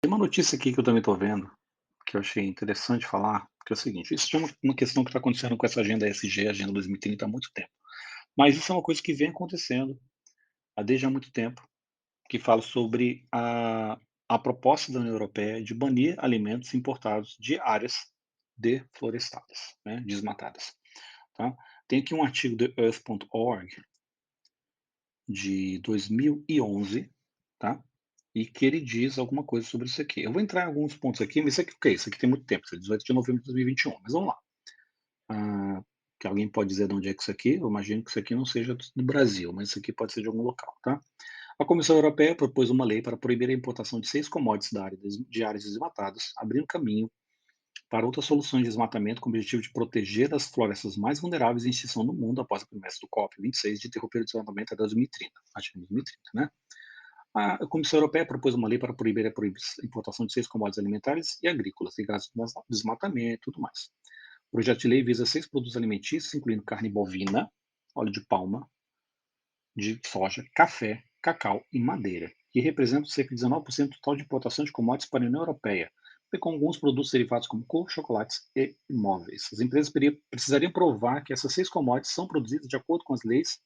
Tem uma notícia aqui que eu também estou vendo, que eu achei interessante falar, que é o seguinte, isso é uma questão que está acontecendo com essa agenda ESG, Agenda 2030, há muito tempo. Mas isso é uma coisa que vem acontecendo desde há muito tempo, que fala sobre a proposta da União Europeia de banir alimentos importados de áreas deflorestadas, né, desmatadas. Tá? Tem aqui um artigo do Earth.org de 2011, tá? E que ele diz alguma coisa sobre isso aqui. Eu vou entrar em alguns pontos aqui, mas isso aqui o quê? Isso aqui tem muito tempo, isso é 18 de novembro de 2021, mas vamos lá. Ah, que alguém pode dizer de onde é que isso aqui, eu imagino que isso aqui não seja do Brasil, mas isso aqui pode ser de algum local, tá? A Comissão Europeia propôs uma lei para proibir a importação de 6 commodities de áreas desmatadas, abrindo caminho para outras soluções de desmatamento com o objetivo de proteger as florestas mais vulneráveis em extinção no mundo após a promessa do COP26 de interromper o desmatamento até 2030, acho que é 2030, né? A Comissão Europeia propôs uma lei para proibir a importação de 6 commodities alimentares e agrícolas ligados ao desmatamento e tudo mais. O projeto de lei visa 6 produtos alimentícios, incluindo carne bovina, óleo de palma, de soja, café, cacau e madeira, que representam cerca de 19% do total de importação de commodities para a União Europeia, bem como alguns produtos derivados como couro, chocolates e imóveis. As empresas precisariam provar que essas 6 commodities são produzidas de acordo com as leis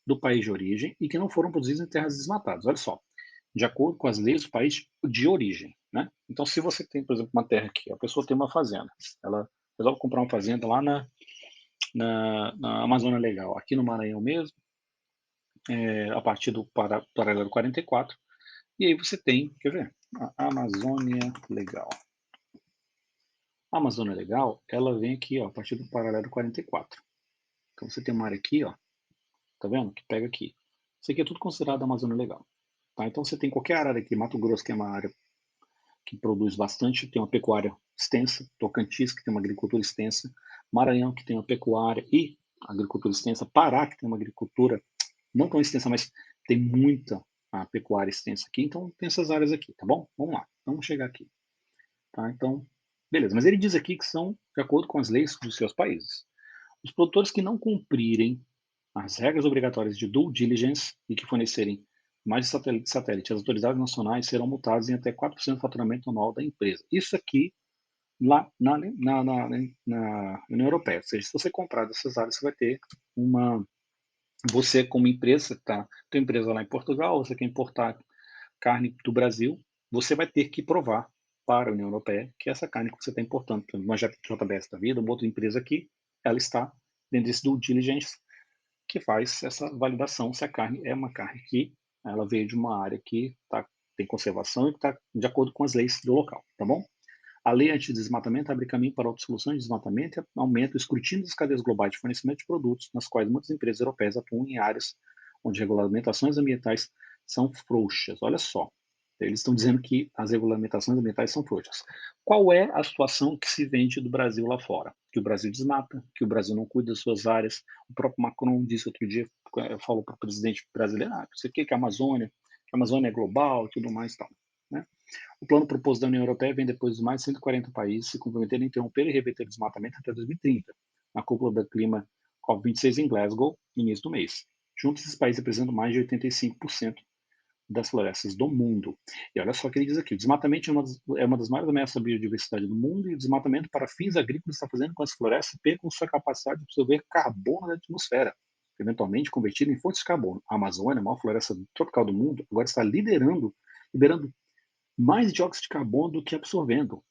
do país de origem e que não foram produzidas em terras desmatadas. Olha só, de acordo com as leis do país de origem, né? Então, se você tem, por exemplo, uma terra aqui, a pessoa tem uma fazenda, ela resolve comprar uma fazenda lá na Amazônia Legal, aqui no Maranhão mesmo, a partir do paralelo 44, e aí você tem, quer ver? A Amazônia Legal. A Amazônia Legal, ela vem aqui, ó, a partir do paralelo 44. Então você tem uma área aqui, ó, tá vendo? Que pega aqui. Isso aqui é tudo considerado Amazônia Legal. Tá? Então você tem qualquer área aqui, Mato Grosso, que é uma área que produz bastante, tem uma pecuária extensa, Tocantins, que tem uma agricultura extensa, Maranhão, que tem uma pecuária e agricultura extensa, Pará, que tem uma agricultura não tão extensa, mas tem muita pecuária extensa aqui, então tem essas áreas aqui, tá bom? Vamos lá, vamos chegar aqui. Tá? Então, beleza, mas ele diz aqui que são de acordo com as leis dos seus países. Os produtores que não cumprirem as regras obrigatórias de due diligence e que fornecerem mais de satélite às autoridades nacionais serão multados em até 4% do faturamento anual da empresa. Isso aqui lá na União Europeia. Ou seja, se você comprar dessas áreas, você vai ter uma. Você, como empresa, tá? Tem empresa lá em Portugal, você quer importar carne do Brasil, você vai ter que provar para a União Europeia que essa carne que você está importando, por exemplo, uma JBS da vida, uma outra empresa aqui, ela está dentro desse due diligence que faz essa validação se a carne é uma carne que ela veio de uma área que tem conservação e que está de acordo com as leis do local, tá bom? A lei anti-desmatamento abre caminho para outras soluções de desmatamento e aumenta o escrutínio das cadeias globais de fornecimento de produtos, nas quais muitas empresas europeias atuam em áreas onde regulamentações ambientais são frouxas. Olha só, eles estão dizendo que as regulamentações ambientais são frouxas. Qual é a situação que se vende do Brasil lá fora? Que o Brasil desmata, que o Brasil não cuida das suas áreas. O próprio Macron disse outro dia, falou para o presidente brasileiro, isso aqui que a Amazônia é global e tudo mais e tal. Né? O plano proposto da União Europeia vem depois de mais de 140 países se comprometerem a interromper e reverter o desmatamento até 2030, na cúpula da clima COP26 em Glasgow, no início do mês. Juntos, esses países representam mais de 85% das florestas do mundo. E olha só o que ele diz aqui: o desmatamento é uma das maiores ameaças à biodiversidade do mundo, e o desmatamento para fins agrícolas está fazendo com que as florestas percam sua capacidade de absorver carbono da atmosfera, eventualmente convertido em fontes de carbono. A Amazônia, a maior floresta tropical do mundo, agora está liberando mais dióxido de carbono do que absorvendo.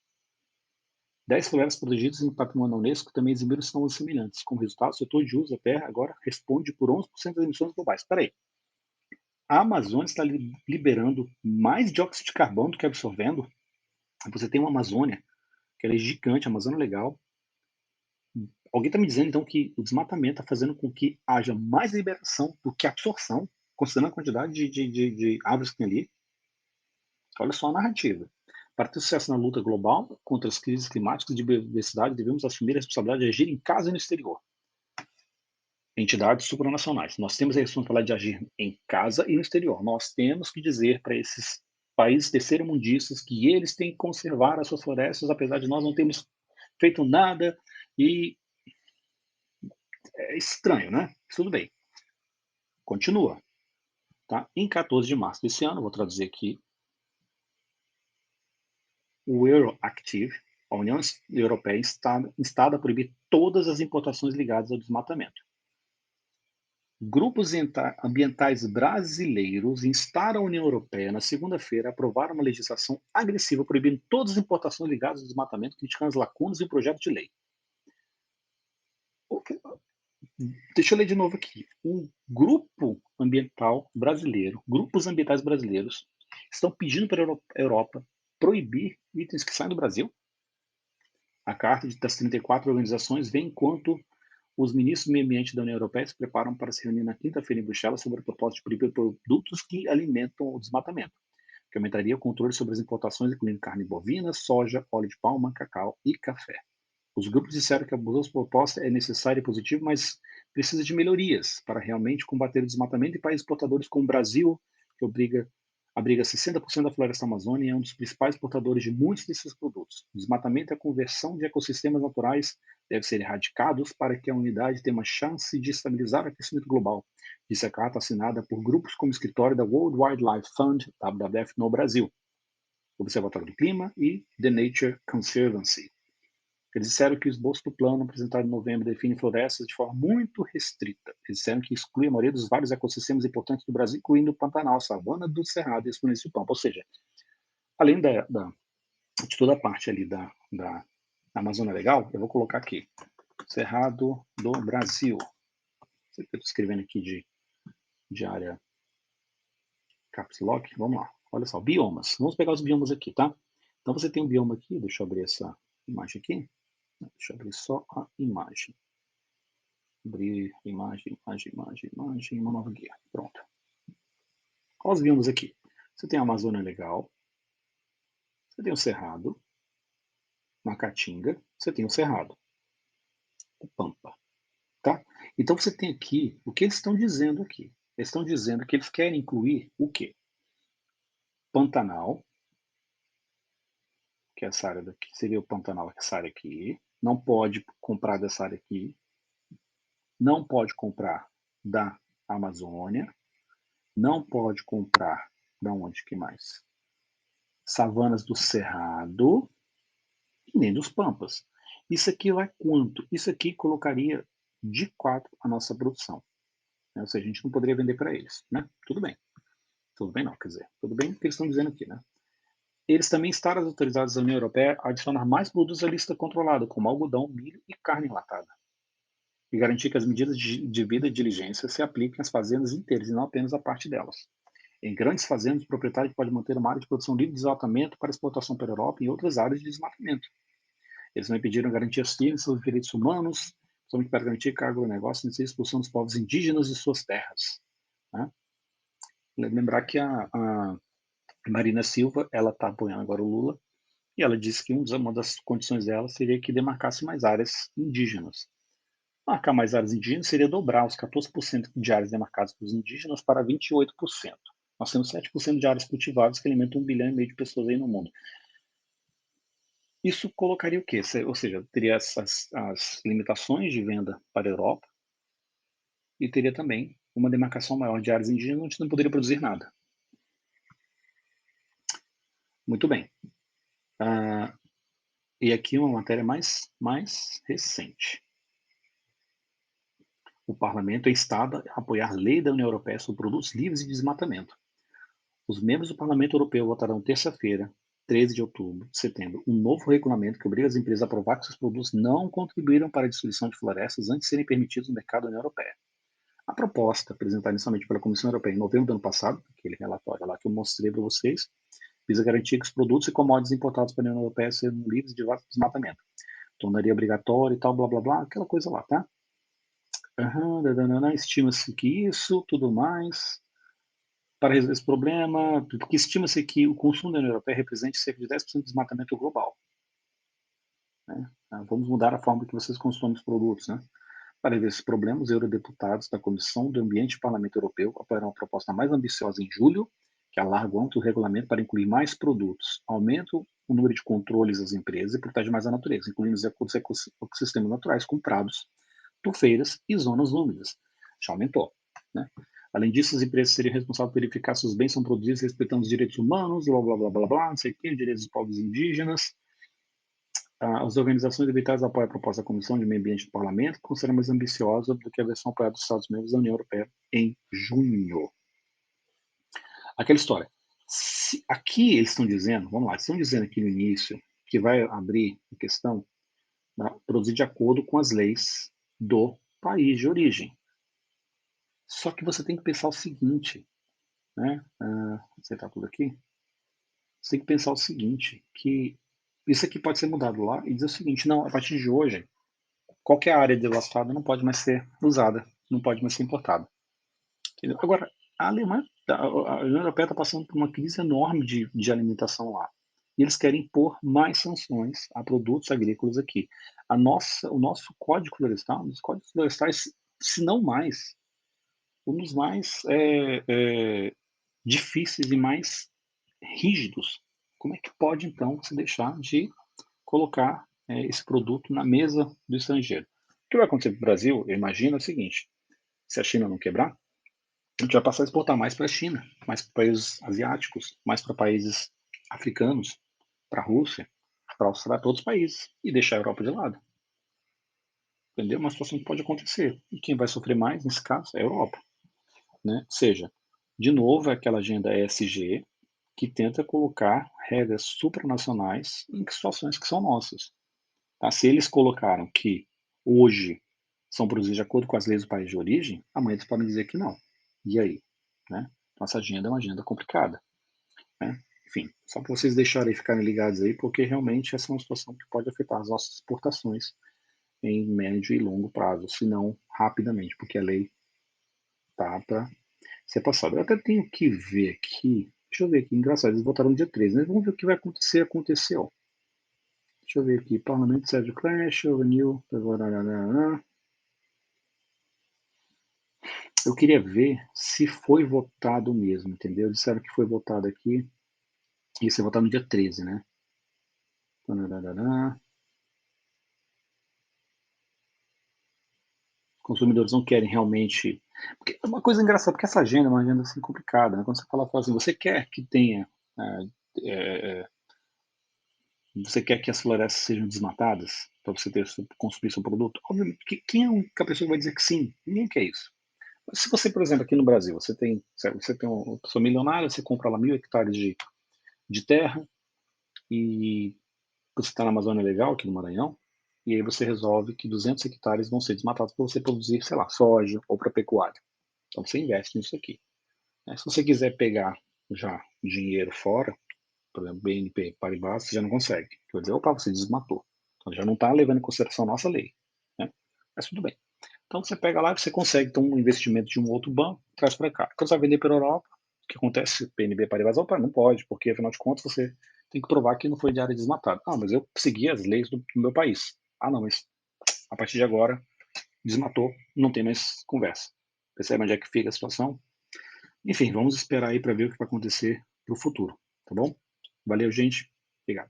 10 florestas protegidas em patrimônio da Unesco também exibiram sintomas semelhantes. Como resultado, o setor de uso da terra agora responde por 11% das emissões globais. Espera aí, a Amazônia está liberando mais dióxido de carbono do que absorvendo? Você tem uma Amazônia, que ela é gigante, a Amazônia Legal. Alguém está me dizendo, então, que o desmatamento está fazendo com que haja mais liberação do que absorção, considerando a quantidade de árvores que tem ali? Olha só a narrativa. Para ter sucesso na luta global contra as crises climáticas e de biodiversidade, devemos assumir a responsabilidade de agir em casa e no exterior. Entidades supranacionais. Nós temos a responsabilidade de agir em casa e no exterior. Nós temos que dizer para esses países terceiro-mundistas que eles têm que conservar as suas florestas, apesar de nós não termos feito nada. E é estranho, né? Tudo bem. Continua. Tá? Em 14 de março desse ano, vou traduzir aqui, o Euroactiv, a União Europeia instada a proibir todas as importações ligadas ao desmatamento. Grupos ambientais brasileiros instaram a União Europeia na segunda-feira a aprovar uma legislação agressiva proibindo todas as importações ligadas ao desmatamento, criticando as lacunas em projeto de lei. Deixa eu ler de novo aqui. Um grupo ambiental brasileiro, grupos ambientais brasileiros, estão pedindo para a Europa proibir itens que saem do Brasil. A carta das 34 organizações vem enquanto os ministros do meio ambiente da União Europeia se preparam para se reunir na quinta-feira em Bruxelas sobre a proposta de proibir produtos que alimentam o desmatamento, que aumentaria o controle sobre as importações, incluindo carne bovina, soja, óleo de palma, cacau e café. Os grupos disseram que a proposta é necessária e positiva, mas precisa de melhorias para realmente combater o desmatamento, e países exportadores como o Brasil, que abriga 60% da floresta amazônica e é um dos principais exportadores de muitos desses produtos. O desmatamento e a conversão de ecossistemas naturais devem ser erradicados para que a unidade tenha uma chance de estabilizar o aquecimento global, disse a carta assinada por grupos como o escritório da World Wildlife Fund, WWF, no Brasil, o Observatório do Clima e The Nature Conservancy. Eles disseram que o esboço do plano apresentado em novembro define florestas de forma muito restrita. Eles disseram que exclui a maioria dos vários ecossistemas importantes do Brasil, incluindo o Pantanal, Savana do Cerrado e a Exponência do Pampa. Ou seja, além de toda a parte ali da Amazônia Legal, eu vou colocar aqui, Cerrado do Brasil. Eu estou escrevendo aqui de área Caps Lock. Vamos lá. Olha só, biomas. Vamos pegar os biomas aqui, tá? Então você tem um bioma aqui, deixa eu abrir essa imagem aqui. Deixa eu abrir só a imagem. Abrir imagem, uma nova guia. Pronto. Quais os biomas aqui? Você tem a Amazônia Legal, você tem o Cerrado, na Caatinga, você tem o Cerrado, o Pampa, tá? Então você tem aqui, o que eles estão dizendo aqui? Eles estão dizendo que eles querem incluir o quê? Pantanal, que é essa área daqui, seria o Pantanal, essa área aqui. Não pode comprar dessa área aqui. Não pode comprar da Amazônia. Não pode comprar da onde que mais? Savanas do Cerrado e nem dos Pampas. Isso aqui vai quanto? Isso aqui colocaria de 4 a nossa produção. Né? Ou seja, a gente não poderia vender para eles. Né? Tudo bem. Tudo bem não, quer dizer, tudo bem o que eles estão dizendo aqui. Né? Eles também estão autorizados da União Europeia a adicionar mais produtos à lista controlada, como algodão, milho e carne enlatada. E garantir que as medidas de devida diligência se apliquem às fazendas inteiras e não apenas a parte delas. Em grandes fazendas, o proprietário pode manter uma área de produção livre de desmatamento para exportação para a Europa e outras áreas de desmatamento. Eles também pediram garantias firmes sobre direitos humanos, somente para garantir que o agronegócio não seja expulsão dos povos indígenas de suas terras. Né? Lembrar que a Marina Silva, ela está apoiando agora o Lula, e ela disse que uma das condições dela seria que demarcasse mais áreas indígenas. Marcar mais áreas indígenas seria dobrar os 14% de áreas demarcadas pelos indígenas para 28%. Nós temos 7% de áreas cultivadas que alimentam 1,5 bilhão de pessoas aí no mundo. Isso colocaria o quê? Ou seja, teria as limitações de venda para a Europa e teria também uma demarcação maior de áreas indígenas onde não poderia produzir nada. Muito bem. E aqui uma matéria mais recente. O Parlamento é instado a apoiar lei da União Europeia sobre produtos livres de desmatamento. Os membros do Parlamento Europeu votarão terça-feira, 13 de setembro, um novo regulamento que obriga as empresas a provar que seus produtos não contribuíram para a destruição de florestas antes de serem permitidos no mercado da União Europeia. A proposta, apresentada inicialmente pela Comissão Europeia em novembro do ano passado, aquele relatório lá que eu mostrei para vocês, visa garantir que os produtos e commodities importados para a União Europeia sejam livres de desmatamento. Tornaria obrigatório e tal, blá blá blá, aquela coisa lá, tá? Estima-se que isso, tudo mais. Para resolver esse problema, porque estima-se que o consumo da União Europeia represente cerca de 10% do desmatamento global. Né? Vamos mudar a forma que vocês consomem os produtos. Né? Para resolver esse problema, os eurodeputados da Comissão do Ambiente e Parlamento Europeu apoiaram uma proposta mais ambiciosa em julho, que alarga o âmbito do regulamento para incluir mais produtos, aumenta o número de controles das empresas e protege mais a natureza, incluindo os ecossistemas naturais como prados, tufeiras e zonas úmidas. Já aumentou. Né? Além disso, as empresas seriam responsáveis por verificar se os bens são produzidos respeitando os direitos humanos, blá, blá, blá, blá, blá, não sei o quê, direitos dos povos indígenas. As organizações habilitadas apoiam a proposta da Comissão de Meio Ambiente do Parlamento, que considera mais ambiciosa do que a versão apoiada dos Estados-membros da União Europeia em junho. Aquela história. Aqui eles estão dizendo, vamos lá, eles estão dizendo aqui no início que vai abrir a questão produzir de acordo com as leis do país de origem. Só que você tem que pensar o seguinte, né? Acertar tudo aqui. Você tem que pensar o seguinte, que isso aqui pode ser mudado lá e dizer o seguinte, não, a partir de hoje, qualquer área devastada não pode mais ser usada, não pode mais ser importada. Entendeu? Agora, a Alemanha, a União Europeia está passando por uma crise enorme de alimentação lá. E eles querem impor mais sanções a produtos agrícolas aqui. O nosso Código Florestal, os códigos florestais, se não mais, um dos mais difíceis e mais rígidos. Como é que pode, então, se deixar de colocar esse produto na mesa do estrangeiro? O que vai acontecer no Brasil, eu imagino, é o seguinte: se a China não quebrar, a gente vai passar a exportar mais para a China, mais para países asiáticos, mais para países africanos, para a Rússia, para a Austrália, para outros países, e deixar a Europa de lado. Entendeu? Uma situação que pode acontecer. E quem vai sofrer mais, nesse caso, é a Europa. Né? Ou seja, de novo, é aquela agenda ESG que tenta colocar regras supranacionais em situações que são nossas. Tá? Se eles colocaram que hoje são produzidos de acordo com as leis do país de origem, amanhã eles podem dizer que não. E aí? Né? Nossa agenda é uma agenda complicada. Né? Enfim, só para vocês deixarem ficarem ligados aí, porque realmente essa é uma situação que pode afetar as nossas exportações em médio e longo prazo, se não rapidamente, porque a lei tá para ser passada. Eu até tenho que ver aqui, deixa eu ver aqui, engraçado, eles votaram no dia 13, né? Vamos ver o que vai acontecer, aconteceu. Deixa eu ver aqui, Parlamento Sérgio Crash, Renew, eu queria ver se foi votado mesmo, entendeu? Disseram que foi votado aqui, isso é votado no dia 13, né? Consumidores não querem realmente. Porque é uma coisa engraçada, porque essa agenda é uma agenda assim complicada, né? Quando você fala assim, você quer que tenha. É, você quer que as florestas sejam desmatadas para você consumir seu produto? Obviamente, quem é a única pessoa que vai dizer que sim? Ninguém quer isso. Mas se você, por exemplo, aqui no Brasil, você tem uma pessoa milionária, você compra lá 1.000 hectares de terra e você está na Amazônia Legal, aqui no Maranhão, e aí você resolve que 200 hectares vão ser desmatados para você produzir, sei lá, soja ou para pecuária. Então você investe nisso aqui. Né? Se você quiser pegar já dinheiro fora, por exemplo, BNP Paribas, você já não consegue. Quer dizer, opa, você desmatou. Então já não está levando em consideração a nossa lei. Né? Mas tudo bem. Então você pega lá e você consegue ter um investimento de um outro banco, traz para cá. Quando você vai vender para a Europa, o que acontece? BNP Paribas, opa, não pode, porque afinal de contas você tem que provar que não foi de área desmatada. Ah, mas eu segui as leis do meu país. Ah, não, mas a partir de agora desmatou, não tem mais conversa. Percebe onde é que fica a situação? Enfim, vamos esperar aí para ver o que vai acontecer no futuro, tá bom? Valeu, gente. Obrigado.